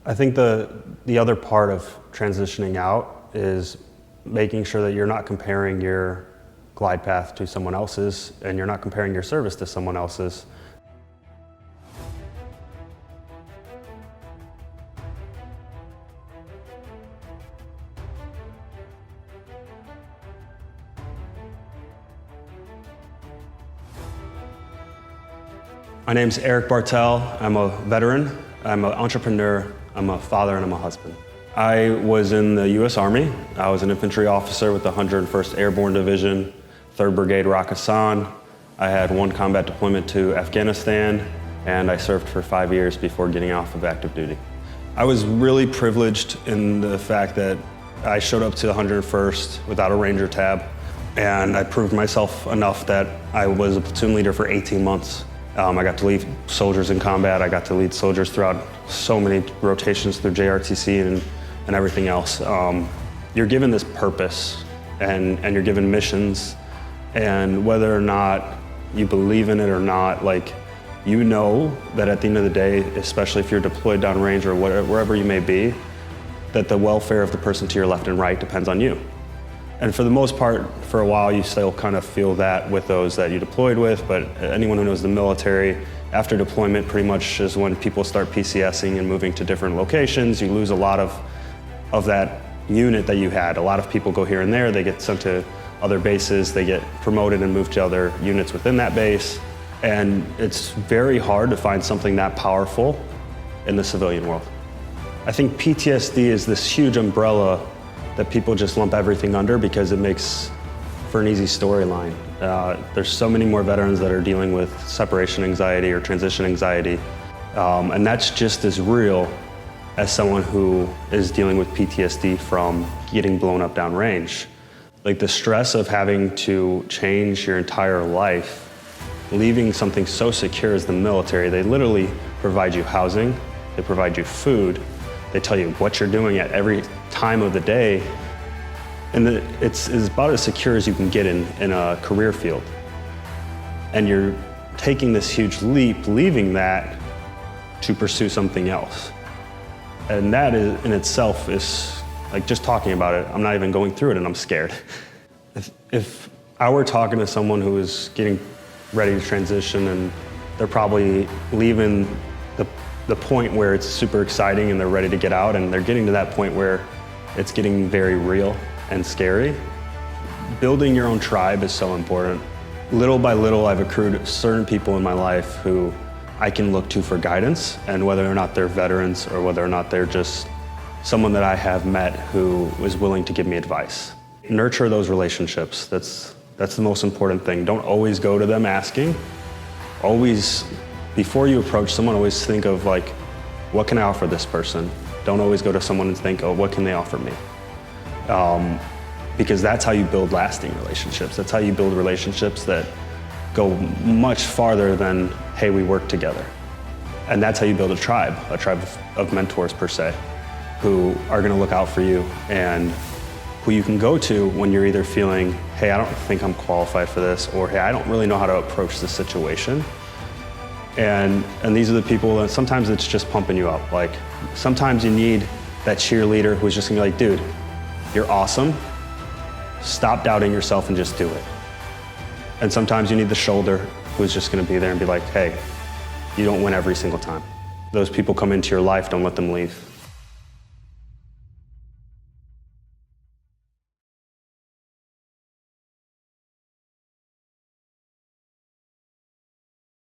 I think the other part of transitioning out is making sure that you're not comparing your glide path to someone else's, and you're not comparing your service to someone else's. My name's Erik Bartell. I'm a veteran, I'm an entrepreneur, I'm a father, and I'm a husband. I was in the U.S. Army. I was an infantry officer with the 101st Airborne Division, 3rd Brigade Rakhisan. I had one combat deployment to Afghanistan, and I served for 5 years before getting off of active duty. I was really privileged in the fact that I showed up to the 101st without a Ranger tab, and I proved myself enough that I was a platoon leader for 18 months. I got to lead soldiers in combat. I got to lead soldiers throughout so many rotations through JRTC and everything else. You're given this purpose and you're given missions, and whether or not you believe in it or not, like, you know that at the end of the day, especially if you're deployed downrange or wherever you may be, that the welfare of the person to your left and right depends on you. And for the most part, for a while, you still kind of feel that with those that you deployed with, but anyone who knows the military, after deployment pretty much is when people start PCSing and moving to different locations. You lose a lot of that unit that you had. A lot of people go here and there, they get sent to other bases, they get promoted and moved to other units within that base. And it's very hard to find something that powerful in the civilian world. I think PTSD is this huge umbrella that people just lump everything under because it makes for an easy storyline. There's so many more veterans that are dealing with separation anxiety or transition anxiety, and that's just as real as someone who is dealing with PTSD from getting blown up downrange. Like, the stress of having to change your entire life, leaving something so secure as the military. They literally provide you housing, they provide you food, they tell you what you're doing at every time of the day, and it's about as secure as you can get in a career field. And you're taking this huge leap, leaving that to pursue something else. And that is, in itself is, like, just talking about it, I'm not even going through it and I'm scared. If I were talking to someone who is getting ready to transition and they're probably leaving the point where it's super exciting and they're ready to get out, and they're getting to that point where it's getting very real and scary, building your own tribe is so important. Little by little, I've accrued certain people in my life who I can look to for guidance, and whether or not they're veterans or whether or not they're just someone that I have met who is willing to give me advice. Nurture those relationships. That's the most important thing. Don't always go to them asking. Always, before you approach someone, always think of, like, what can I offer this person? Don't always go to someone and think, oh, what can they offer me? Because that's how you build lasting relationships. That's how you build relationships that go much farther than, hey, we work together. And that's how you build a tribe of mentors per se, who are gonna look out for you and who you can go to when you're either feeling, hey, I don't think I'm qualified for this, or hey, I don't really know how to approach this situation. And these are the people that sometimes it's just pumping you up. Like, sometimes you need that cheerleader who's just gonna be like, dude, you're awesome. Stop doubting yourself and just do it. And sometimes you need the shoulder who's just gonna be there and be like, hey, you don't win every single time. Those people come into your life, don't let them leave.